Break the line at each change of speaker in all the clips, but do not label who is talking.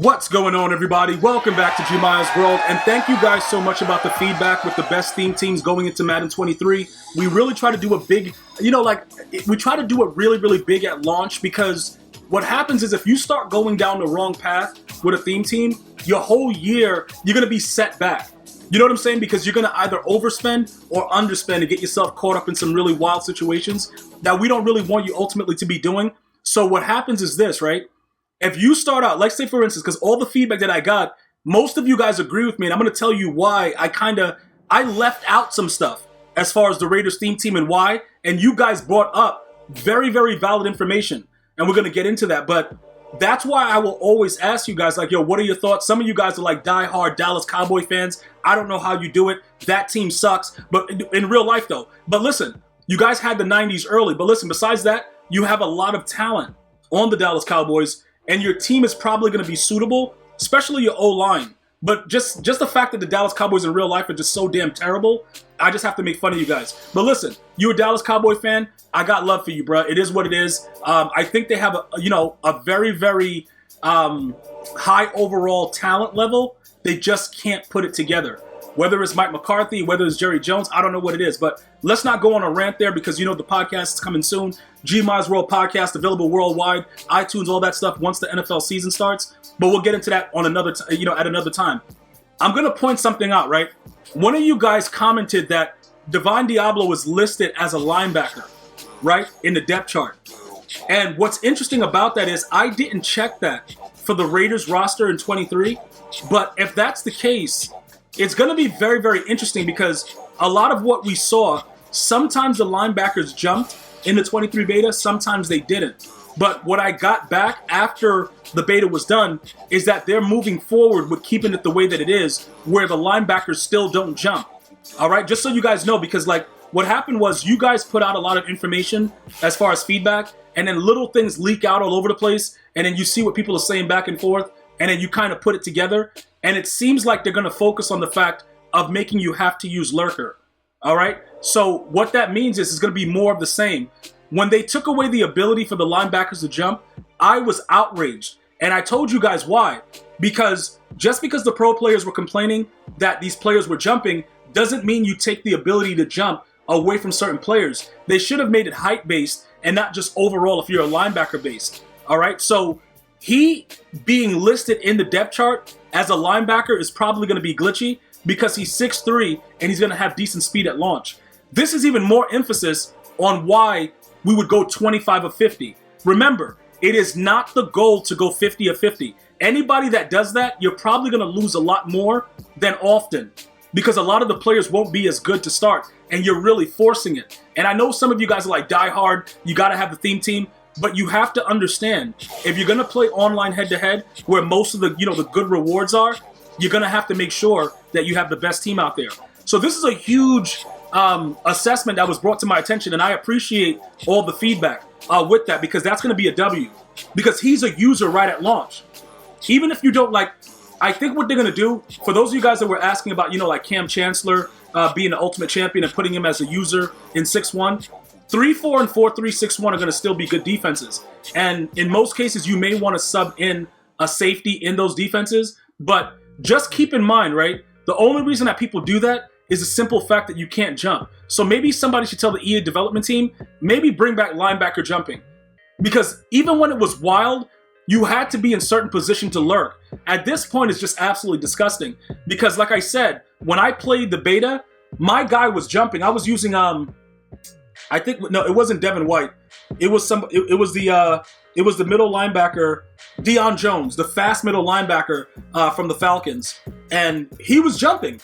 What's going on, everybody? Welcome back to GmiasWorld, and thank you guys so much about the feedback with the best theme teams going into Madden 23. We really try to do a big, we try to do it really big at launch, because what happens is if you start going down the wrong path with a theme team, your whole year, you're going to be set back. You know what I'm saying? Because you're going to either overspend or underspend and get yourself caught up in some really wild situations that we don't really want you ultimately to be doing. So what happens is this, right? If you start out, like say for instance, because all the feedback that I got, most of you guys agree with me, and I'm going to tell you why I left out some stuff as far as the Raiders theme team and why, and you guys brought up very valid information, and we're going to get into that. But that's why I will always ask you guys, like, yo, what are your thoughts? Some of you guys are like die-hard Dallas Cowboy fans. I don't know how you do it. That team sucks. But in real life, though. But listen, you guys had the 90s early. But listen, besides that, you have a lot of talent on the Dallas Cowboys, and your team is probably going to be suitable, especially your O-line. But just the fact that the Dallas Cowboys in real life are just so damn terrible, I just have to make fun of you guys. But listen, you're a Dallas Cowboy fan, I got love for you, bro. It is what it is. I think they have a very high overall talent level. They just can't put it together. Whether it's Mike McCarthy, whether it's Jerry Jones, I don't know what it is. But let's not go on a rant there, because the podcast is coming soon. GmiasWorld podcast available worldwide, iTunes, all that stuff once the NFL season starts. But we'll get into that on at another time. I'm gonna point something out, right? One of you guys commented that Devante Adams was listed as a linebacker, right, in the depth chart. And what's interesting about that is I didn't check that for the Raiders roster in 23. But if that's the case, it's going to be very interesting, because a lot of what we saw, sometimes the linebackers jumped in the 23 beta, sometimes they didn't. But what I got back after the beta was done is that they're moving forward with keeping it the way that it is, where the linebackers still don't jump. All right, just so you guys know, because like what happened was you guys put out a lot of information as far as feedback, and then little things leak out all over the place, and then you see what people are saying back and forth, and then you kind of put it together. And it seems like they're going to focus on the fact of making you have to use lurker. All right? So what that means is it's going to be more of the same. When they took away the ability for the linebackers to jump, I was outraged. And I told you guys why. Because just because the pro players were complaining that these players were jumping doesn't mean you take the ability to jump away from certain players. They should have made it height-based and not just overall if you're a linebacker-based. All right? So he being listed in the depth chart as a linebacker is probably going to be glitchy, because he's 6'3", and he's going to have decent speed at launch. This is even more emphasis on why we would go 25 of 50. Remember, it is not the goal to go 50 of 50. Anybody that does that, you're probably going to lose a lot more than often, because a lot of the players won't be as good to start, and you're really forcing it. And I know some of you guys are like, die hard, you got to have the theme team. But you have to understand, if you're going to play online head-to-head, where most of the the good rewards are, you're going to have to make sure that you have the best team out there. So this is a huge assessment that was brought to my attention, and I appreciate all the feedback with that, because that's going to be a W. Because he's a user right at launch. Even if you don't like, I think what they're going to do, for those of you guys that were asking about, like Cam Chancellor being the ultimate champion and putting him as a user in 6-1, 3-4 and 4-3, 6-1 are going to still be good defenses. And in most cases, you may want to sub in a safety in those defenses. But just keep in mind, right, the only reason that people do that is the simple fact that you can't jump. So maybe somebody should tell the EA development team, maybe bring back linebacker jumping. Because even when it was wild, you had to be in certain position to lurk. At this point, it's just absolutely disgusting. Because like I said, when I played the beta, my guy was jumping. I was using it wasn't Devin White. It was the middle linebacker, Deion Jones, the fast middle linebacker from the Falcons. And he was jumping.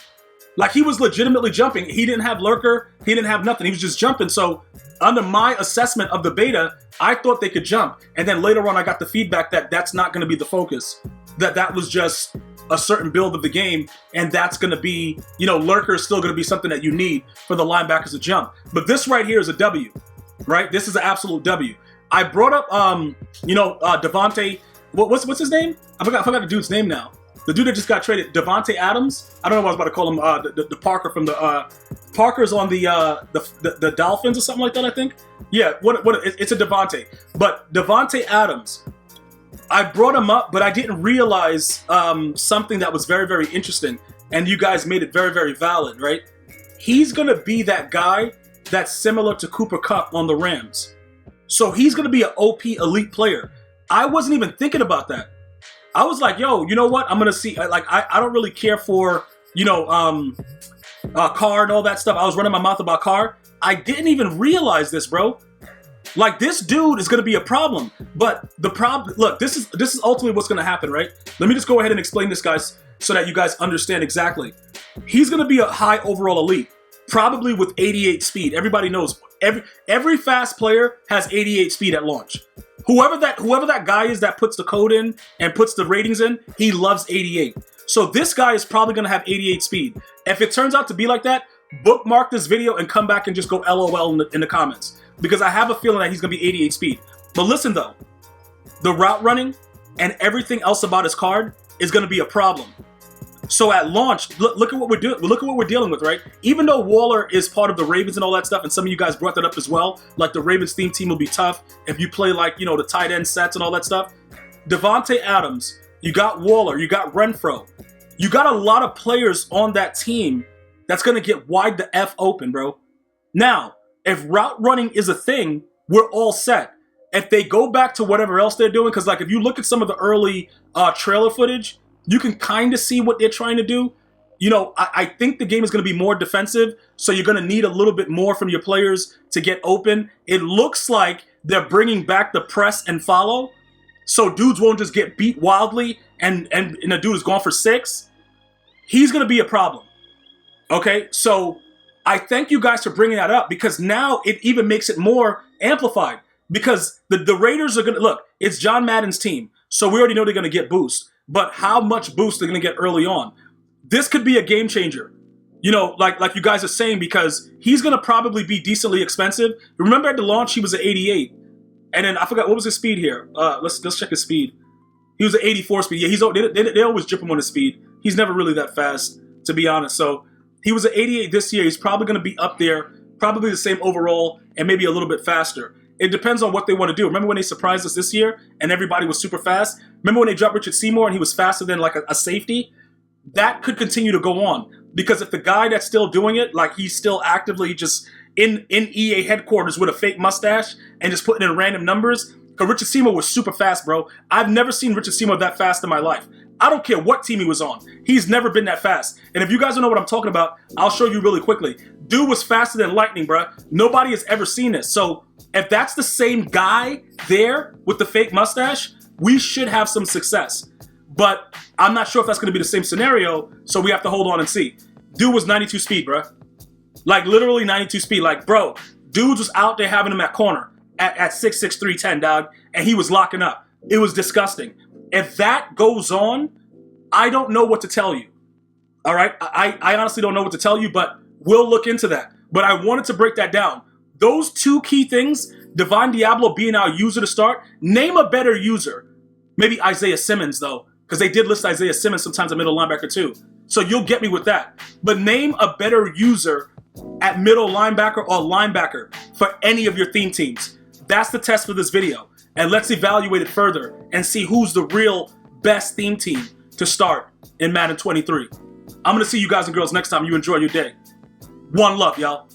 Like, he was legitimately jumping. He didn't have lurker. He didn't have nothing. He was just jumping. So under my assessment of the beta, I thought they could jump. And then later on, I got the feedback that that's not going to be the focus. That was just a certain build of the game, and that's going to be, lurker is still going to be something that you need for the linebackers to jump. But this right here is a W, right? This is an absolute W. I brought up, Devante, what's his name? I forgot the dude's name now. The dude that just got traded, Devante Adams. I don't know what I was about to call him. The Parker from the Parker's on the Dolphins or something like that, I think. Yeah, it's a Devante. But Devante Adams, I brought him up, but I didn't realize something that was very, very interesting. And you guys made it very, very valid, right? He's going to be that guy that's similar to Cooper Kupp on the Rams. So he's going to be an OP elite player. I wasn't even thinking about that. I was like, yo, you know what? I'm going to see. Like, I don't really care for, you know, Carr and all that stuff. I was running my mouth about Carr. I didn't even realize this, bro. Like, this dude is going to be a problem. But the problem, look, this is ultimately what's going to happen, right? Let me just go ahead and explain this, guys, so that you guys understand exactly. He's going to be a high overall elite, probably with 88 speed. Everybody knows every fast player has 88 speed at launch. Whoever that guy is that puts the code in and puts the ratings in, he loves 88. So this guy is probably going to have 88 speed. If it turns out to be like that, bookmark this video and come back and just go LOL in the comments, because I have a feeling that he's going to be 88 speed. But listen though, the route running and everything else about his card is going to be a problem. So at launch, look at what we're doing. Look at what we're dealing with, right? Even though Waller is part of the Ravens and all that stuff, and some of you guys brought that up as well, like the Ravens theme team will be tough if you play like, you know, the tight end sets and all that stuff. Devante Adams, you got Waller, you got Renfro, you got a lot of players on that team that's going to get wide the F open, bro. Now, if route running is a thing, we're all set. If they go back to whatever else they're doing, because like if you look at some of the early trailer footage, you can kind of see what they're trying to do. You know, I think the game is going to be more defensive, so you're going to need a little bit more from your players to get open. It looks like they're bringing back the press and follow, so dudes won't just get beat wildly and a dude is gone for 6. He's going to be a problem. Okay, so I thank you guys for bringing that up, because now it even makes it more amplified, because the Raiders are going to, look, it's John Madden's team, so we already know they're going to get boost. But how much boost they're going to get early on. This could be a game changer. You know, like you guys are saying, because he's going to probably be decently expensive. Remember at the launch, he was at 88. And then I forgot, what was his speed here? Let's check his speed. He was at 84 speed. Yeah, they always drip him on his speed. He's never really that fast, to be honest. So he was at 88 this year. He's probably going to be up there, probably the same overall, and maybe a little bit faster. It depends on what they want to do. Remember when they surprised us this year and everybody was super fast? Remember when they dropped Richard Seymour and he was faster than like a safety? That could continue to go on, because if the guy that's still doing it, like he's still actively just in EA headquarters with a fake mustache and just putting in random numbers, because Richard Seymour was super fast, bro. I've never seen Richard Seymour that fast in my life. I don't care what team he was on. He's never been that fast. And if you guys don't know what I'm talking about, I'll show you really quickly. Dude was faster than lightning, bro. Nobody has ever seen this. So if that's the same guy there with the fake mustache, we should have some success. But I'm not sure if that's going to be the same scenario, so we have to hold on and see. Dude was 92 speed, bro. Like, literally 92 speed. Like, bro, dudes was out there having him at corner at 6'6", 310, dog, and he was locking up. It was disgusting. If that goes on, I don't know what to tell you. All right? I honestly don't know what to tell you, but we'll look into that. But I wanted to break that down. Those two key things, Divine Diablo being our user to start, name a better user. Maybe Isaiah Simmons, though, because they did list Isaiah Simmons sometimes at middle linebacker, too. So you'll get me with that. But name a better user at middle linebacker or linebacker for any of your theme teams. That's the test for this video. And let's evaluate it further and see who's the real best theme team to start in Madden 23. I'm going to see you guys and girls next time. You enjoy your day. One love, y'all.